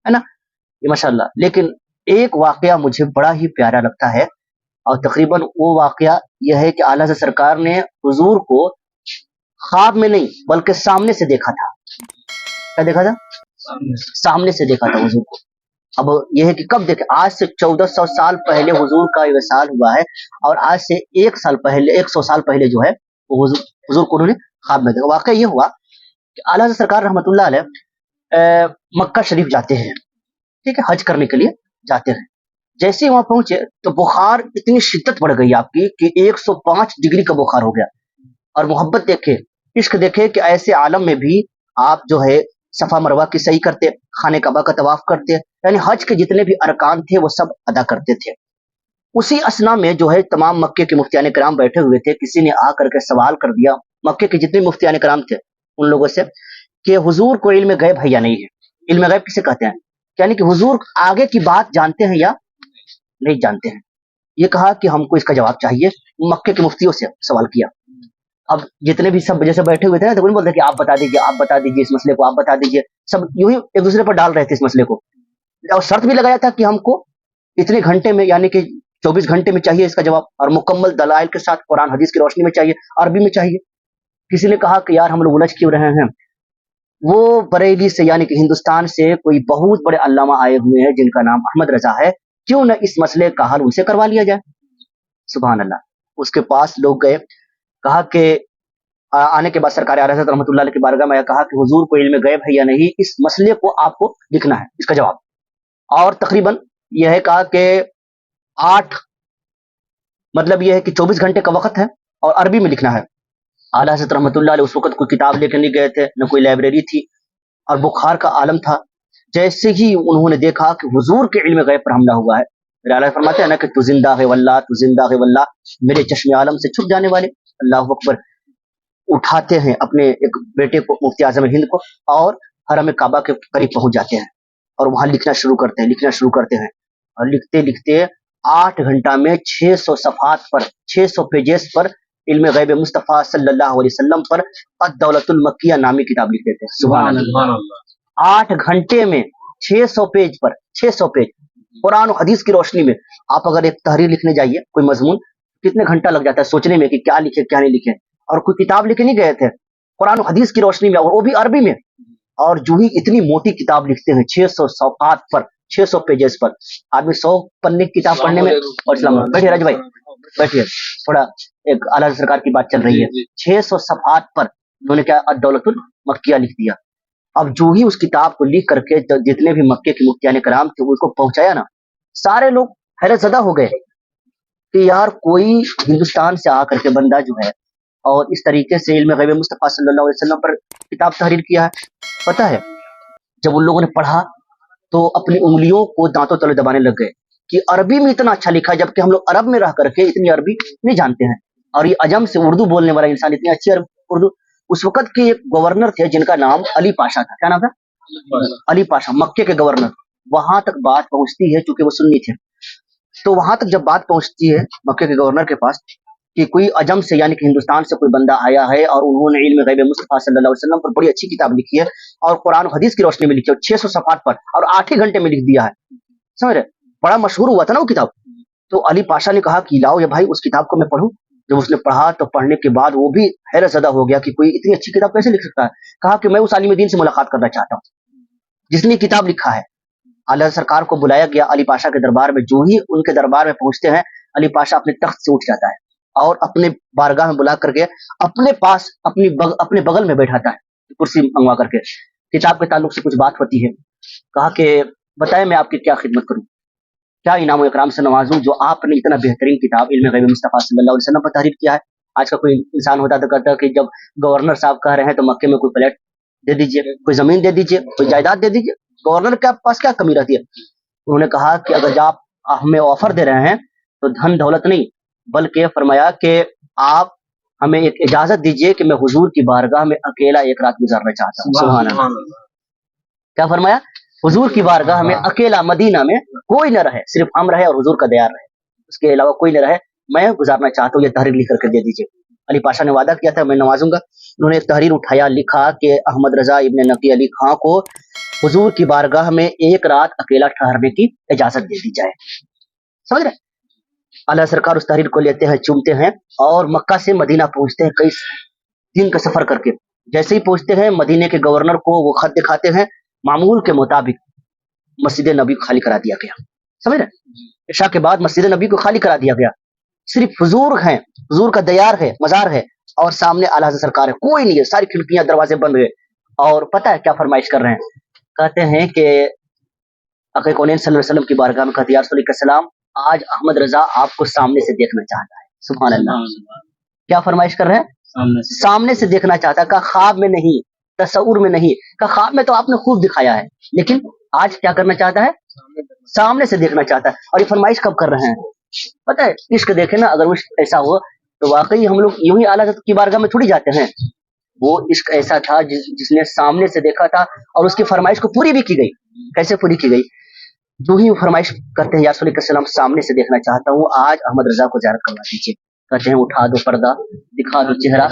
ہے ना, یہ माशाल्लाह. लेकिन एक वाकया मुझे बड़ा ही प्यारा लगता है, और तकरीबन वो वाकया यह है कि आला हज़रत सरकार ने हुजूर को ख्वाब में नहीं बल्कि सामने से देखा था. क्या देखा था? सामने से देखा था हुजूर को. अब यह है कि कब देखे, आज से 1400 साल पहले हुजूर का ये विसाल हुआ है, और आज से 1 साल पहले, 100 साल पहले जो है वो हुजूर को उन्होंने ख्वाब में देखा. वाकया ये हुआ कि आला हज़रत सरकार रहमतुल्लाह अलैह मक्का शरीफ जाते हैं, ठीक है, हज करने के लिए जाते हैं. जैसे ही वहां पहुंचे तो बुखार इतनी शिद्दत बढ़ गई आपकी कि 105 डिग्री का बुखार हो गया. और मोहब्बत देखे, इश्क देखे कि ऐसे आलम में भी आप जो है सफा मरवा की सही करते, खाने काबा का तवाफ करते, यानी हज के जितने भी अरकान थे वो सब अदा करते थे. उसी असना में जो है तमाम मक्के के मुफ्तियान कराम बैठे हुए थे. किसी ने आकर के सवाल कर दिया मक्के के जितने मुफ्तियान कराम थे उन लोगों से कि हुजूर को इल्म गैब है या नहीं है. इल्म गैब किसे कहते हैं, यानी कि हुजूर आगे की बात जानते हैं या नहीं जानते हैं. ये कहा कि हमको इसका जवाब चाहिए. मक्के के मुफ्तियों से सवाल किया. अब जितने भी सब जैसे बैठे हुए थे ना, तो उन्हें बोलते कि आप बता दीजिए इस मसले को, आप बता दीजिए. सब यूं ही एक दूसरे पर डाल रहे थे इस मसले को, और शर्त भी लगाया था कि हमको इतने घंटे में, यानी कि 24 घंटे में चाहिए इसका जवाब, और मुकम्मल दलाइल के साथ कुरान हदीस की रोशनी में चाहिए, अरबी में चाहिए. किसी ने कहा कि यार हम लोग उलझ क्यों रहे हैं, वो बरेली से यानी कि हिंदुस्तान से कोई बहुत बड़े अल्लामा आए हुए हैं जिनका नाम अहमद रजा है, क्यों न इस मसले का हल उनसे करवा लिया जाए. सुभान अल्लाह. उसके पास लोग गए, कहा कि आने के बाद सरकार आला हज़रत रहमतुल्लाह अलैह की बारगाह में कहा कि हुजूर को इल्म गैब है या नहीं, इस मसले को आपको लिखना है इसका जवाब. और तकरीबन यह है कहा कि 8, मतलब यह है कि 24 घंटे का वक्त है और अरबी में लिखना है. आला हज़रत रहमतुल्लाह अलैह उस वक्त कोई किताब लेकर नहीं गए थे, न कोई लाइब्रेरी थी, और बुखार का आलम था. जैसे ही उन्होंने देखा कि हुजूर के इल्म गैब पर हमला हुआ है, मेरे आला फरमाते हैं ना कि तू जिंदा है वल्लाह, तू जिंदा है वल्लाह, मेरे चश्मे आलम से छुप जाने वाले. अल्लाह अकबर. उठाते हैं अपने एक बेटे को, मुफ्ती आजम हिंद को, और हरम काबा के करीब पहुंच जाते हैं, और वहां लिखना शुरू करते हैं. और लिखते लिखते 8 घंटा में 600 सफ़ात पर, 600 पेजेस पर इल्म गैब मुस्तफ़ा सल्लल्लाहु अलैहि वसल्लम पर अद-दौलतुल मक्किया नामी किताब लिख देते हैं. सुभान अल्लाह. 8 घंटे में 600 पेज पर, 600 पेज कुरान और हदीस की रोशनी में. आप अगर एक तहरीर लिखने जाइए कोई मजमून, कितने घंटा लग जाता है सोचने में कि क्या लिखे क्या नहीं लिखे. और कोई किताब लिखे नहीं गए थे, कुरान और हदीस की रोशनी में, और वो भी अरबी में. और जो ही इतनी मोटी किताब लिखते हैं 600 सफ़ात पर, 600 पेजेस पर. आदमी 100 पन्ने की किताब पढ़ने में, और इस्लाम बैठिए राज भाई बैठिए, थोड़ा एक आला सरकार की बात चल रही है. 600 सफ़ात पर उन्होंने क्या अद-दौलतुल मक्किया लिख दिया. अब जो ही उस किताब को लिख करके जितने भी मक्के के मुफ्तियान कराम थे उसको पहुंचाया ना, सारे लोग हैरत ज़दा हो गए कि यार कोई हिंदुस्तान से आकर के बंदा जो है और इस तरीके से इल्म गैब मुस्तफ़ा सल्लल्लाहु अलैहि वसल्लम पर किताब तहरीर किया है. पता है, जब उन लोगों ने पढ़ा तो अपनी उंगलियों को दांतों तले दबाने लग गए कि अरबी में इतना अच्छा लिखा है, जबकि हम लोग अरब में रह करके इतनी अरबी नहीं जानते हैं, और ये अजम से उर्दू बोलने वाला इंसान इतनी अच्छी उर्दू. उस वक्त के एक गवर्नर थे जिनका नाम अली पाशा था. क्या नाम था? अली पाशा, मक्के के गवर्नर. वहां तक बात पहुंचती है, चूंकि वो सुन्नी थे, तो वहां तक जब बात पहुंचती है मक्के के गवर्नर के पास कि कोई अजम से यानी कि हिंदुस्तान से कोई बंदा आया है और उन्होंने इल्म गैब मुस्तफ़ा सल्लल्लाहु अलैहि वसल्लम पर बड़ी अच्छी किताब लिखी है, और कुरान और हदीस की रोशनी में लिखी है, 600 सफ़ात पर, और 8 ही घंटे में लिख दिया है. समझ रहे, बड़ा मशहूर हुआ था ना वो किताब. तो अली पाशा ने कहा कि लाओ ये भाई उस किताब को मैं पढ़ूं. जब उसने पढ़ा तो पढ़ने के बाद वो भी हैरत ज़दा हो गया कि कोई इतनी अच्छी किताब कैसे लिख सकता है. कहा कि मैं उस आलिम दीन से मुलाकात करना चाहता हूँ जिसने किताब लिखा है. आला सरकार को बुलाया गया अली पाशा के दरबार में. जो ही उनके दरबार में पहुंचते हैं, अली पाशा अपने तख्त से उठ जाता है और अपने बारगाह में बुला करके अपने पास अपने बगल में बैठाता है, कुर्सी मंगवा करके. किताब के ताल्लुक से कुछ बात होती है. कहा कि बताएं मैं आपकी क्या खिदमत करूं, क्या इनाम इकराम से नवाजूं जो आपने इतना बेहतरीन किताब इल्म गैब मुस्तफ़ा सल्लल्लाहु अलैहि वसल्लम पर तहरीर किया है. आज का कोई इंसान होता तो कहता कि जब गवर्नर साहब कह रहे हैं तो मक्के में कोई फ्लैट दे दीजिए, कोई जमीन दे दीजिए, कोई जायदाद दे दीजिए. गवर्नर के पास क्या कमी रहती है. उन्होंने कहा कि अगर आप हमें ऑफर दे रहे हैं तो धन दौलत नहीं, बल्कि फरमाया कि आप हमें एक इजाजत दीजिए कि मैं हुजूर की बारगाह में अकेला एक रात गुजारना चाहता हूँ. सुभान अल्लाह. क्या फरमाया? हुजूर की बारगाह में अकेला, मदीना में कोई न रहे, सिर्फ हम रहे और हुजूर का दयार रहे, उसके अलावा कोई न रहे, मैं गुजारना चाहता हूँ, ये तहरीर लिख करके दे दीजिए. अली पाशा ने वादा किया था मैं नवाजूंगा. उन्होंने एक तहरीर उठाया, लिखा कि अहमद रजा इब्न नकी अली खां को हुजूर की बारगाह में एक रात अकेला ठहरने की इजाजत दे दी जाए। समझ रहे? आला सरकार उस तहरीर को लेते हैं, चूमते हैं और मक्का से मदीना पहुंचते हैं कई दिन का सफर करके। जैसे ही पहुंचते हैं मदीने के गवर्नर को वो खत दिखाते हैं, मामूल के मुताबिक मस्जिद नबी को खाली करा दिया गया। समझ रहे? इशा के बाद मस्जिद नबी को खाली करा दिया गया। सिर्फ हुजूर हैं, हुजूर का दयार है, मजार है और सामने आला हज़रत सरकार है, कोई नहीं है, सारी खिड़कियां दरवाजे बंद हुए। और पता है क्या फरमाइश कर रहे हैं? कहते हैं कि आक़ा कौनैन सल्लल्लाहु अलैहि वसल्लम की बारगाह में कहते, या रसूल के सलाम, आज अहमद रजा आपको सामने से देखना चाहता है। सुभान अल्लाह। क्या फरमाइश कर रहे हैं? सामने से देखना चाहता है। कहा ख्वाब में नहीं, तसव्वुर में नहीं। कहा ख्वाब में तो आपने खूब दिखाया है, लेकिन आज क्या करना चाहता है? सामने से देखना चाहता है। और ये फरमाइश कब कर रहे हैं? पता है, इश्क देखे ना, अगर वो ऐसा हो तो वाकई हम लोग यूं ही आला हज़रत की बारगाह में थोड़ी जाते हैं। वो इश्क ऐसा था जिसने सामने से देखा था और उसकी फरमाइश को पूरी भी की गई। कैसे पूरी की गई? जो ही वो फरमाइश करते हैं, या रसूल के सलाम सामने से देखना चाहता हूँ, आज अहमद रजा को ज़ियारत करवा दीजिए। कहते हैं उठा दो पर्दा, दिखा दो चेहरा,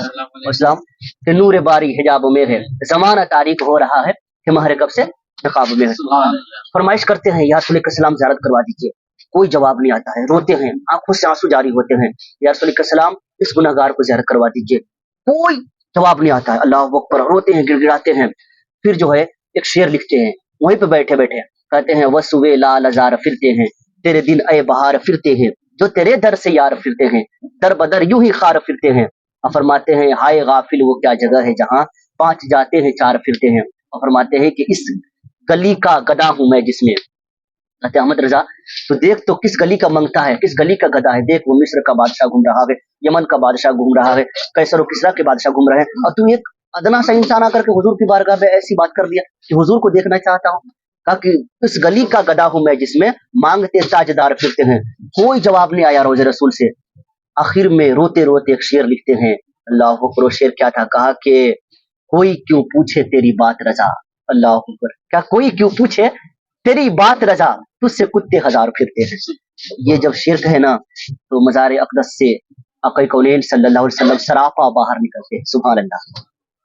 इस्लाम के नूर बारी हिजाब में है, जमाना तारीख हो रहा है कि महर कब से नकाब में है। फरमाइश करते हैं, या रसूल के सलाम ज़ियारत करवा दीजिए। कोई जवाब नहीं आता है, रोते हैं, आंखों से आंसू जारी होते हैं, या रसूल के सलाम इस गुनहगार को ज़ियारत करवा दीजिए। कोई जवाब नहीं आता है, अल्लाह अकबर, रोते हैं, गिड़गिड़ाते हैं। फिर जो है एक शेर लिखते हैं वहीं पे बैठे बैठे, कहते हैं वसुए लाल हजार फिरते हैं, तेरे दिन ए बहार फिरते हैं, जो तेरे दर से यार फिरते हैं, दर बदर यूं ही खार फिरते हैं। और फरमाते हैं हाय गाफिल वो क्या जगह है जहाँ पांच जाते हैं चार फिरते हैं। और फरमाते हैं कि इस गली का गदा हूं मैं जिसमें, कहते अहमद रजा तो देख तो किस गली का मंगता है, किस गली का गदा है। देख वो मिस्र का बादशाह घूम रहा है, यमन का बादशाह घूम रहा है, कैसर और किसरा के बादशाह घूम रहे हैं, और तू एक अदना सा इंसान आकर के हुजूर की बारगाह में ऐसी बात कर दिया कि हुजूर को देखना चाहता हूँ। कहा कि इस गली का गदा हूं मैं जिसमें मांगते ताजदार फिरते हैं। कोई जवाब नहीं आया रोज़े रसूल से। आखिर में रोते रोते एक शेर लिखते हैं, अल्लाह अकबर। शेर क्या था? कहा कि कोई क्यों पूछे तेरी बात रजा, अल्लाह अकबर। क्या कोई क्यों पूछे तेरी बात रजा, तुझसे कुत्ते हजार फिरते हैं। ये जब शेर कहे ना तो मज़ार अक़दस से आक़ा कौनैन सल्लल्लाहु अलैहि वसल्लम सरापा बाहर निकलते हैं। सुभान अल्लाह,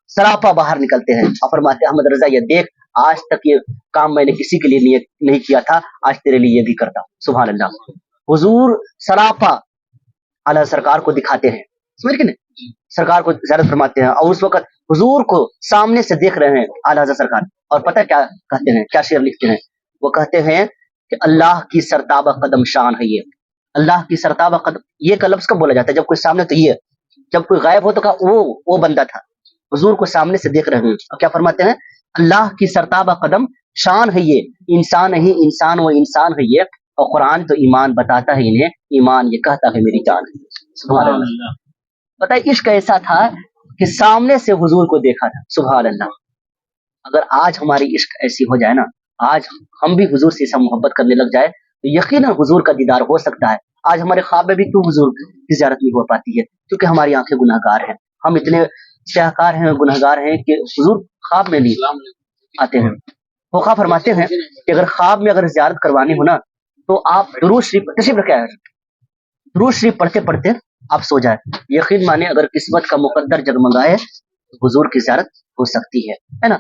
सरापा बाहर निकलते हैं और फरमाते अहमद रजा ये देख, आज तक ये काम मैंने किसी के लिए नहीं किया था, आज तेरे लिए ये भी करता हूँ। सुभान अल्लाह। हुजूर सरापा आला सरकार को दिखाते हैं, समझ के नहीं, सरकार को ज़ियारत फरमाते हैं और उस वक्त हुजूर को सामने से देख रहे हैं आला हज़रत सरकार। और पता है क्या कहते हैं, क्या शेर लिखते हैं? वो कहते हैं कि अल्लाह की सरताबा कदम शान है ये, अल्लाह की सरताबा कदम। ये का लफ्ज़ कब बोला जाता है? जब कोई सामने, तो ये जब कोई गायब हो तो कहा वो बंदा था। हुजूर को सामने से देख रहे हैं और क्या फरमाते हैं? अल्लाह की सरताबा कदम शान है ये, इंसान ही इंसान वो इंसान है ये, और कुरान तो ईमान बताता है इन्हें, ईमान ये कहता है मेरी जान है। सुभान अल्लाह। पता है इश्क ऐसा था कि सामने से हुजूर को देखा था। सुभान अल्लाह। अगर आज हमारी इश्क ऐसी हो जाए ना, आज हम भी हुजूर से ऐसा मोहब्बत करने लग जाए, तो यकीनन हुजूर का दीदार हो सकता है। आज हमारे ख्वाब में भी क्यों हुजूर की ज़ियारत नहीं हो पाती है? क्योंकि हमारी आंखें गुनाहगार हैं, हम इतने शाहकार हैं, गुनाहगार हैं कि हुजूर ख्वाब में भी आते हैं। होखा फरमाते हैं कि अगर ख्वाब में अगर ज़ियारत करवानी हो ना, तो आप दुरूद शरीफ तशरीफ रखे हैं, दुरूद शरीफ पढ़ते पढ़ते आप सो जाए। यकीन माने अगर किस्मत का मुकद्दर जगमगाए तो हुजूर की ज़ियारत हो सकती है ना।